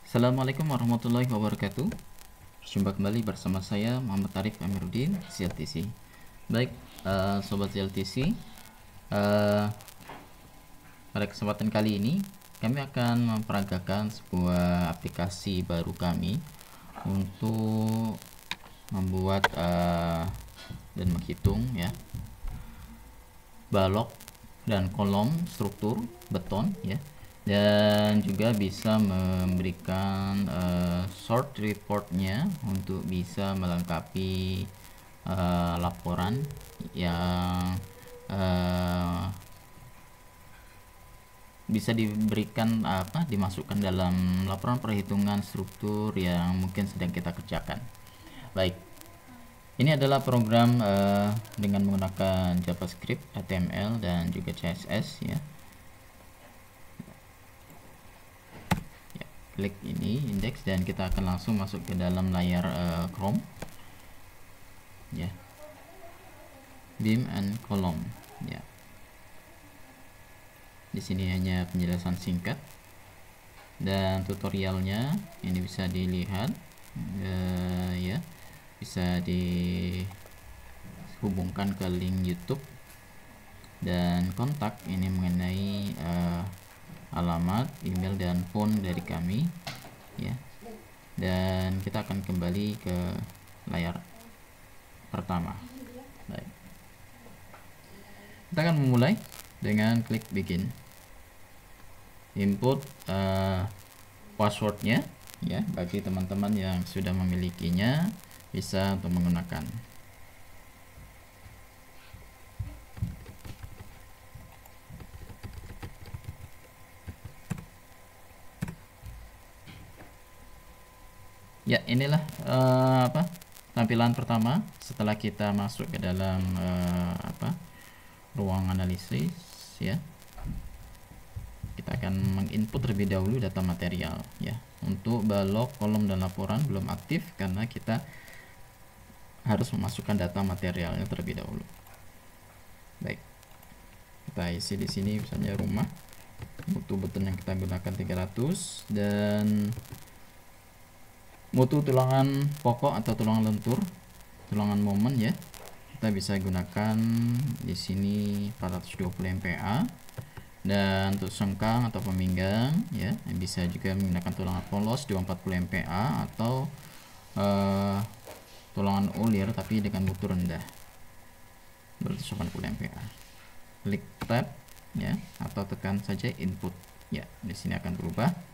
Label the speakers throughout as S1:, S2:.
S1: Assalamualaikum warahmatullahi wabarakatuh. Berjumpa kembali bersama saya Muhammad Arif Amiruddin, ZLTC. Baik, sobat ZLTC, pada kesempatan kali ini kami akan memperagakan sebuah aplikasi baru kami untuk membuat dan menghitung ya balok dan kolom struktur beton ya, dan juga bisa memberikan short reportnya untuk bisa melengkapi laporan yang bisa diberikan dimasukkan dalam laporan perhitungan struktur yang mungkin sedang kita kerjakan. Baik, ini adalah program dengan menggunakan JavaScript, HTML, dan juga CSS ya. Klik ini index dan kita akan langsung masuk ke dalam layar Chrome ya, beam and column ya. Di sini hanya penjelasan singkat dan tutorialnya ini bisa dilihat ya, bisa dihubungkan ke link YouTube, dan kontak ini mengenai alamat, email, dan phone dari kami ya. Dan kita akan kembali ke layar pertama. Baik, kita akan memulai dengan klik begin. Input passwordnya ya, bagi teman-teman yang sudah memilikinya bisa untuk menggunakan. Ya, inilah tampilan pertama setelah kita masuk ke dalam ruang analisis ya. Kita akan menginput terlebih dahulu data material ya. Untuk balok, kolom, dan laporan belum aktif karena kita harus memasukkan data materialnya terlebih dahulu. Baik, kita isi di sini misalnya rumah, mutu beton yang kita gunakan 300, dan mutu tulangan pokok atau tulangan lentur, tulangan momen ya, kita bisa gunakan di sini 420 MPa. Dan untuk sengkang atau peminggang ya, bisa juga menggunakan tulangan polos 240 MPa atau tulangan ulir tapi dengan mutu rendah 280 MPa. Klik tab ya, atau tekan saja input ya. Di sini akan berubah.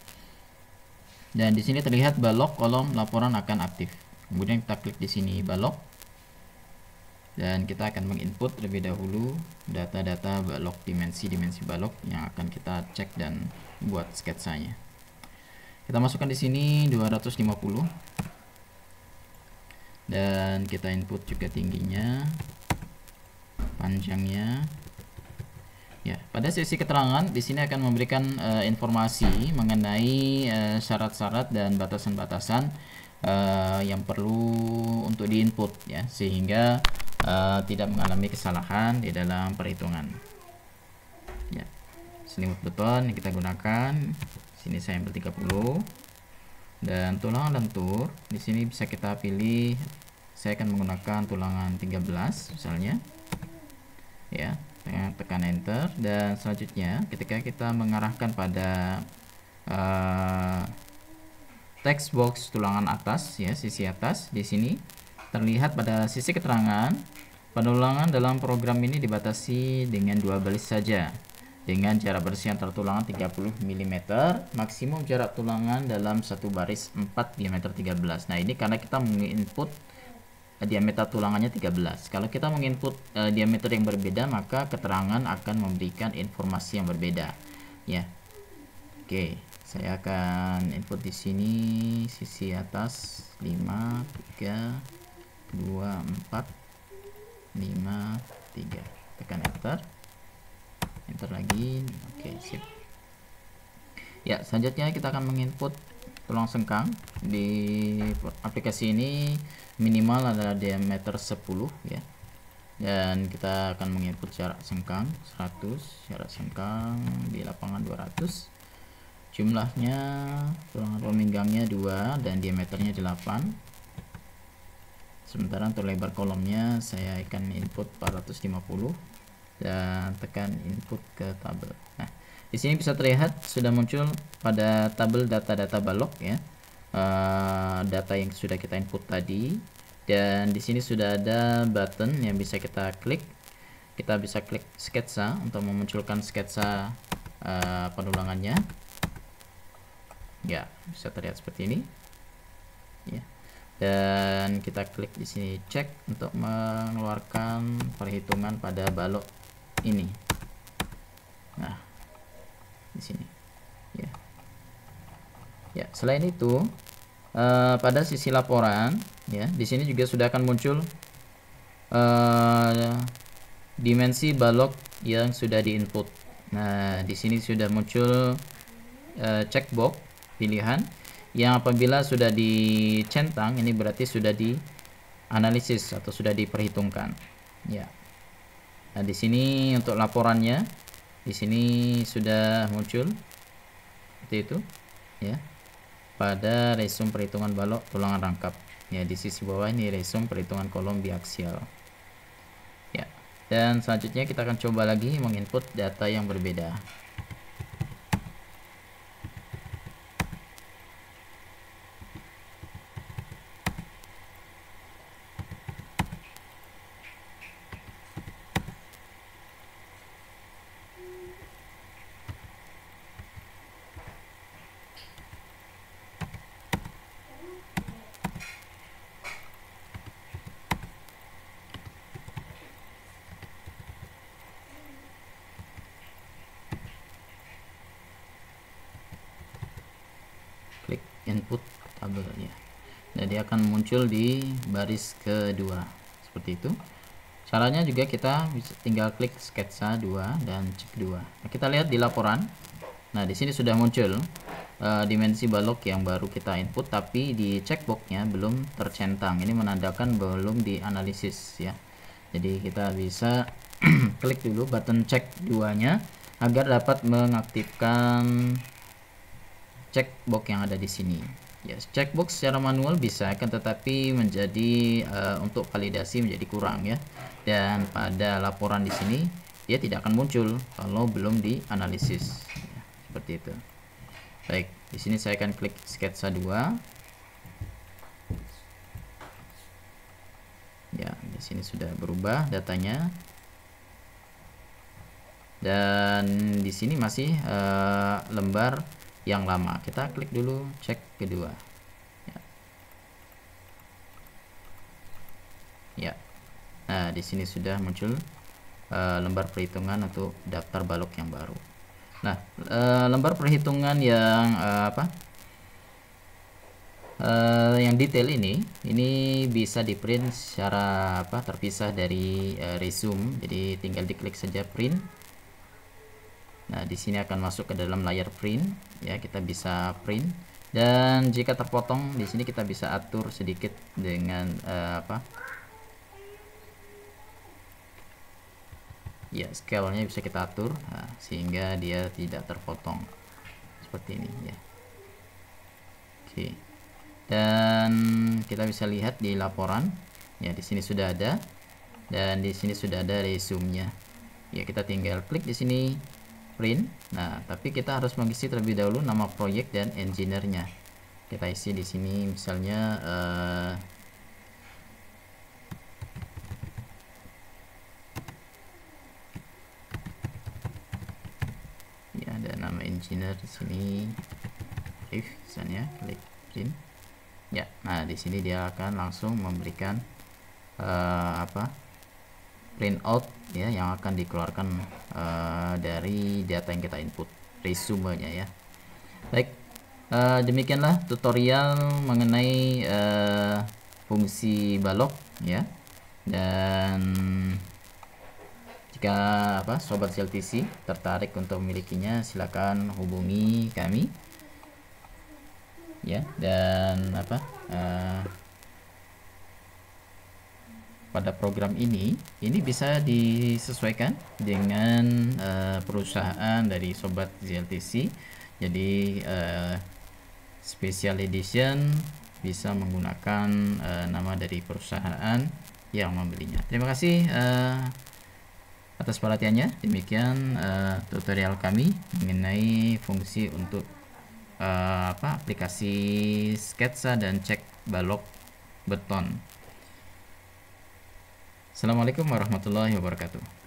S1: Dan di sini terlihat balok, kolom, laporan akan aktif. Kemudian kita klik di sini balok, dan kita akan menginput terlebih dahulu data-data balok, dimensi balok yang akan kita cek dan buat sketsanya. Kita masukkan di sini 250, dan kita input juga tingginya, panjangnya. Ya, pada sesi keterangan di sini akan memberikan informasi mengenai syarat-syarat dan batasan-batasan yang perlu untuk diinput ya, sehingga tidak mengalami kesalahan di dalam perhitungan. Ya, selimut beton yang kita gunakan sini saya ambil 30, dan tulangan lentur di sini bisa kita pilih. Saya akan menggunakan tulangan 13 misalnya ya. Tekan enter, dan selanjutnya ketika kita mengarahkan pada text box tulangan atas ya, sisi atas, di sini terlihat pada sisi keterangan penulangan dalam program ini dibatasi dengan 2 baris saja dengan jarak bersih antar tulangan 30 mm, maksimum jarak tulangan dalam satu baris 4 diameter 13. Nah, ini karena kita menginput diameter tulangannya 13. Kalau kita menginput diameter yang berbeda, maka keterangan akan memberikan informasi yang berbeda ya. Oke, saya akan input di sini sisi atas 5, 3, 2, 4, 5, 3. Tekan enter lagi. Oke, sip. Ya, selanjutnya kita akan menginput tulang sengkang. Di aplikasi ini minimal adalah diameter 10 ya, dan kita akan menginput jarak sengkang 100, jarak sengkang di lapangan 200, Jumlahnya tulangan peminggangnya 2 dan diameternya 8. Sementara untuk lebar kolomnya saya akan input 450 dan tekan input ke tabel. Nah, di sini bisa terlihat sudah muncul pada tabel data-data balok ya, data yang sudah kita input tadi, dan di sini sudah ada button yang bisa kita klik. Kita bisa klik sketsa untuk memunculkan sketsa penulangannya. Ya, bisa terlihat seperti ini. Ya. Dan kita klik di sini cek untuk mengeluarkan perhitungan pada balok ini. Nah, di sini. Ya. Ya, selain itu pada sisi laporan ya, di sini juga sudah akan muncul dimensi balok yang sudah diinput. Nah, di sini sudah muncul checkbox pilihan yang apabila sudah dicentang ini berarti sudah dianalisis atau sudah diperhitungkan ya. Nah, di sini untuk laporannya di sini sudah muncul seperti itu ya, pada resume perhitungan balok tulangan rangkap ya. Di sisi bawah ini resume perhitungan kolom biaksial ya. Dan selanjutnya kita akan coba lagi menginput data yang berbeda. Klik input tabelnya. Nah, dia akan muncul di baris kedua seperti itu. Caranya juga kita bisa tinggal klik sketsa 2 dan cek 2. Nah, kita lihat di laporan. Nah, di sini sudah muncul dimensi balok yang baru kita input, tapi di checkboxnya belum tercentang. Ini menandakan belum dianalisis ya. Jadi kita bisa klik dulu button cek 2-nya agar dapat mengaktifkan checkbox yang ada di sini. Ya, checkbox secara manual bisa, akan tetapi menjadi untuk validasi menjadi kurang ya. Dan pada laporan di sini dia tidak akan muncul kalau belum dianalisis. Ya, seperti itu. Baik, di sini saya akan klik sketsa 2. Ya, di sini sudah berubah datanya. Dan di sini masih lembar yang lama. Kita klik dulu cek kedua. Ya. Ya. Nah, di sini sudah muncul lembar perhitungan untuk daftar balok yang baru. Nah, lembar perhitungan yang yang detail ini bisa di print secara terpisah dari resume. Jadi tinggal diklik saja print. Nah, di sini akan masuk ke dalam layar print ya, kita bisa print, dan jika terpotong di sini kita bisa atur sedikit dengan ya, scale-nya bisa kita atur sehingga dia tidak terpotong seperti ini ya. Oke. Dan kita bisa lihat di laporan ya, di sini sudah ada, dan di sini sudah ada resume-nya. Ya, kita tinggal klik di sini print. Nah, tapi kita harus mengisi terlebih dahulu nama proyek dan engineer-nya. Kita isi di sini misalnya ya, ada nama engineer di sini, if misalnya, klik print. Ya, nah di sini dia akan langsung memberikan printout ya, yang akan dikeluarkan dari data yang kita input, resume-nya ya. Baik, demikianlah tutorial mengenai fungsi balok ya. Dan jika sobat CLTC tertarik untuk memilikinya, silakan hubungi kami ya. Dan pada program ini bisa disesuaikan dengan perusahaan dari sobat ZLTC. Jadi special edition bisa menggunakan nama dari perusahaan yang membelinya. Terima kasih atas perhatiannya. Demikian tutorial kami mengenai fungsi untuk aplikasi sketsa dan cek balok beton. Assalamualaikum warahmatullahi wabarakatuh.